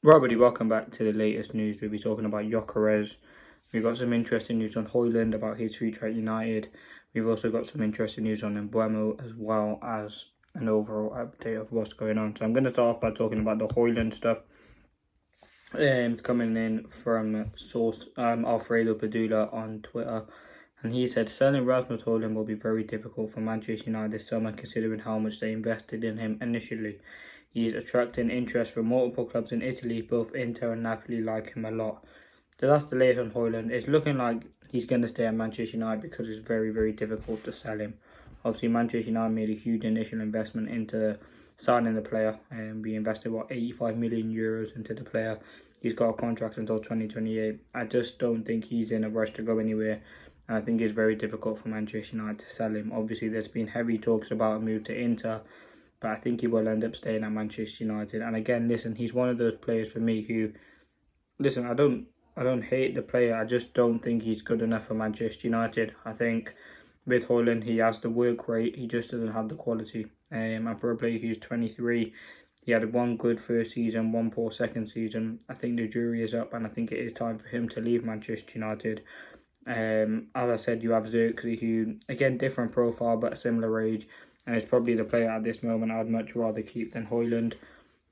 Right, buddy, welcome back to the latest news. We'll be talking about GOYKERES. We've got some interesting news on HOJLUND about his future at United. We've also got some interesting news on Mbeumo, as well as an overall update of what's going on. So I'm going to start off by talking about the HOJLUND stuff. Coming in from source Alfredo Padula on Twitter. And he said, selling Rasmus HOJLUND will be very difficult for Manchester United this summer, considering how much they invested in him initially. He is attracting interest from multiple clubs in Italy. Both Inter and Napoli like him a lot. So that's the latest on HOJLUND. It's looking like he's going to stay at Manchester United because it's very, very difficult to sell him. Obviously, Manchester United made a huge initial investment into signing the player, and we invested, what, 85 million euros into the player. He's got a contract until 2028. I just don't think he's in a rush to go anywhere. And I think it's very difficult for Manchester United to sell him. Obviously, there's been heavy talks about a move to Inter, but I think he will end up staying at Manchester United. And again, listen, he's one of those players for me who, listen, I don't hate the player. I just don't think he's good enough for Manchester United. I think with HOJLUND, he has the work rate. He just doesn't have the quality. And for a player who's 23, he had one good first season, one poor second season. I think the jury is up, and I think it is time for him to leave Manchester United. As I said, you have Xerxes, who, again, different profile but a similar age, and it's probably the player at this moment I'd much rather keep than HOJLUND.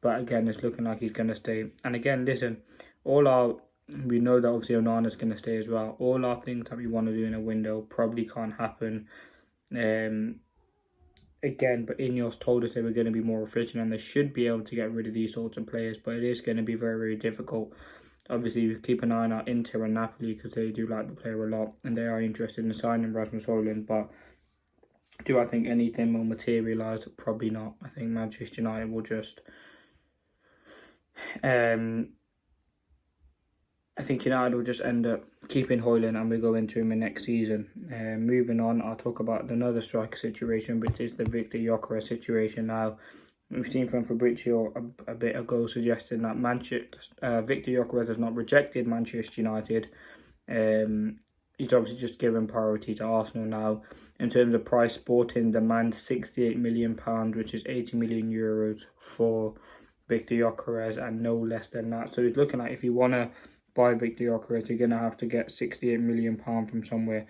But again, it's looking like he's going to stay. And again, listen, we know that obviously ONANA's going to stay as well. All our things that we want to do in a window probably can't happen. Again, but Ineos told us they were going to be more efficient and they should be able to get rid of these sorts of players, but it is going to be very, very difficult. Obviously, we keep an eye on Inter and Napoli because they do like the player a lot and they are interested in signing Rasmus HOJLUND. But do I think anything will materialise? Probably not. I think Manchester United will just... I think United will just end up keeping HOJLUND and we go into him in next season. Moving on, I'll talk about another striker situation, which is the Victor Gyökeres situation now. We've seen from Fabrizio a bit ago suggesting that Victor Gyökeres has not rejected Manchester United. He's obviously just given priority to Arsenal now. In terms of price, Sporting demands £68 million, which is 80 million euros for Victor Gyökeres, and no less than that. So it's looking like if you want to buy Victor Gyökeres, you're going to have to get £68 million from somewhere.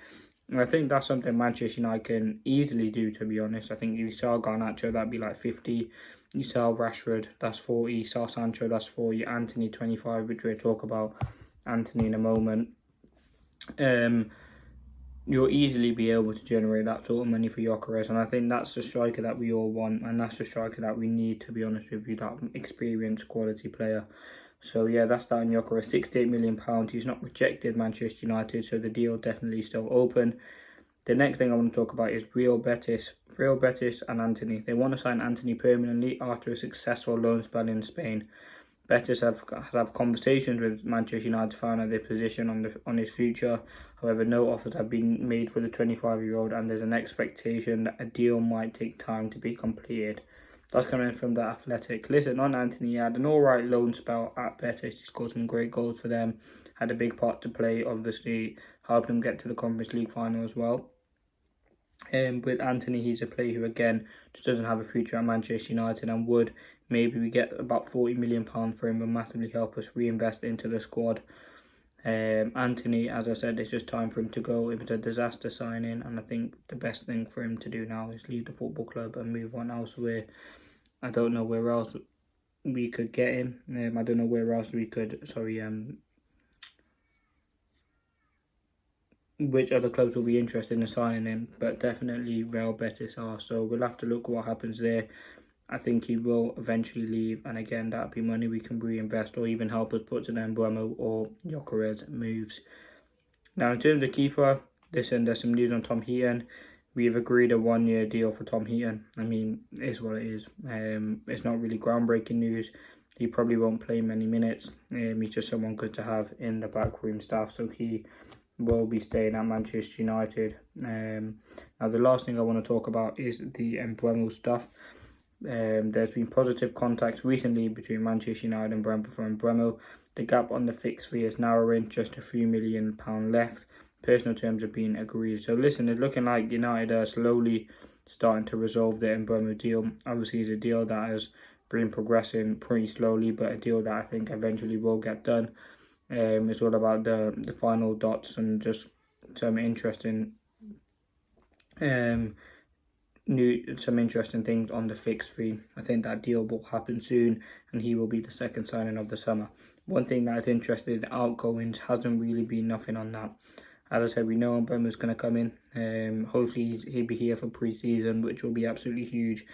And I think that's something Manchester United can easily do, to be honest. I think if you sell Garnacho, that'd be like 50. You sell Rashford, that's 40. You sell Sancho, that's 40. Anthony, 25, which we'll talk about Anthony in a moment. You'll easily be able to generate that sort of money for Gyökeres, and I think that's the striker that we all want, and that's the striker that we need, to be honest with you, that experienced quality player. So yeah, that's that on Gyökeres, £68 million. He's not rejected Manchester United, so the deal definitely still open. The next thing I want to talk about is Real Betis and Anthony. They want to sign Anthony permanently after a successful loan spell in Spain. Betis have conversations with Manchester United to find out their position on his future. However, no offers have been made for the 25-year-old, and there's an expectation that a deal might take time to be completed. That's coming from The Athletic. Listen, on Anthony, he had an alright loan spell at Betis. He scored some great goals for them. Had a big part to play, obviously, helped him get to the Conference League final as well. With Anthony, he's a player who, again, just doesn't have a future at Manchester United, and would maybe we get about £40 million for him will massively help us reinvest into the squad. Anthony, as I said, it's just time for him to go. It was a disaster signing, and I think the best thing for him to do now is leave the football club and move on elsewhere. I don't know where else we could get him. I don't know where else we could, which other clubs will be interested in signing him, but definitely Real Betis are. So we'll have to look what happens there. I think he will eventually leave, and again, that'll be money we can reinvest or even help us put to the Mbeumo or Gyökeres moves. Now, in terms of keeper, listen, there's some news on Tom Heaton. We have agreed a 1-year deal for Tom Heaton. I mean, it is what it is. It's not really groundbreaking news. He probably won't play many minutes. He's just someone good to have in the backroom staff, so he will be staying at Manchester United. Now, the last thing I want to talk about is the Mbeumo stuff. There's been positive contacts recently between Manchester United and Brentford for Mbeumo. The gap on the fixed fee is narrowing, just a few £1 million left. Personal terms have been agreed. So listen, it's looking like United are slowly starting to resolve the Mbeumo deal. Obviously, it's a deal that has been progressing pretty slowly, but a deal that I think eventually will get done. It's all about the final dots and just some interesting some interesting things on the fixed fee. I think that deal will happen soon, and he will be the second signing of the summer. One thing that is interesting, the outgoings hasn't really been nothing on that. As I said, we know Mbeumo's going to come in. Hopefully he'll be here for pre-season, which will be absolutely huge.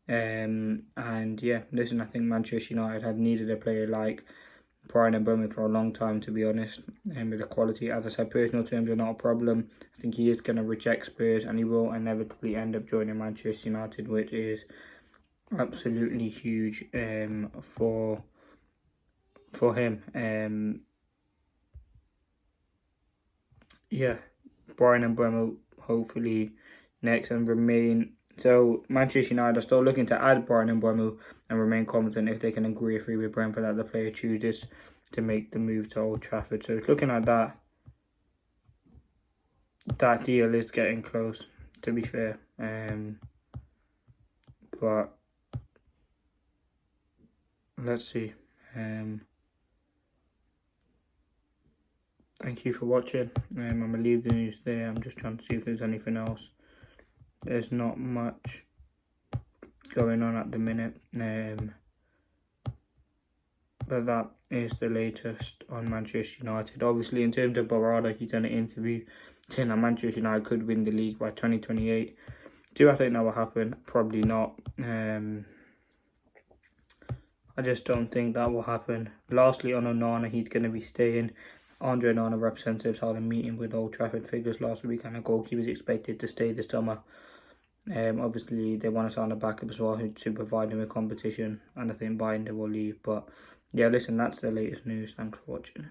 And yeah, listen, I think Manchester United have needed a player like Bryan Mbeumo for a long time, to be honest. And with the quality, as I said, personal terms are not a problem. I think he is going to reject Spurs, and he will inevitably end up joining Manchester United, which is absolutely huge for him. Yeah, Bryan Mbeumo hopefully next and remain. So Manchester United are still looking to add Bryan Mbeumo and remain confident if they can agree a fee with Brentford that the player chooses to make the move to Old Trafford. So it's looking like that deal is getting close, to be fair. But let's see. Thank you for watching. I'm going to leave the news there. I'm just trying to see if there's anything else. There's not much going on at the minute. But that is the latest on Manchester United. Obviously, in terms of Barada, he's done an interview saying that Manchester United could win the league by 2028. Do I think that will happen? Probably not. I just don't think that will happen. Lastly, on ONANA, he's going to be staying. Andre Onana representatives had a meeting with Old Trafford figures last week, and a goalkeeper is expected to stay this summer. Obviously, they want to sign a backup as well to provide him with competition, and I think Binder will leave. But yeah, listen, that's the latest news. Thanks for watching.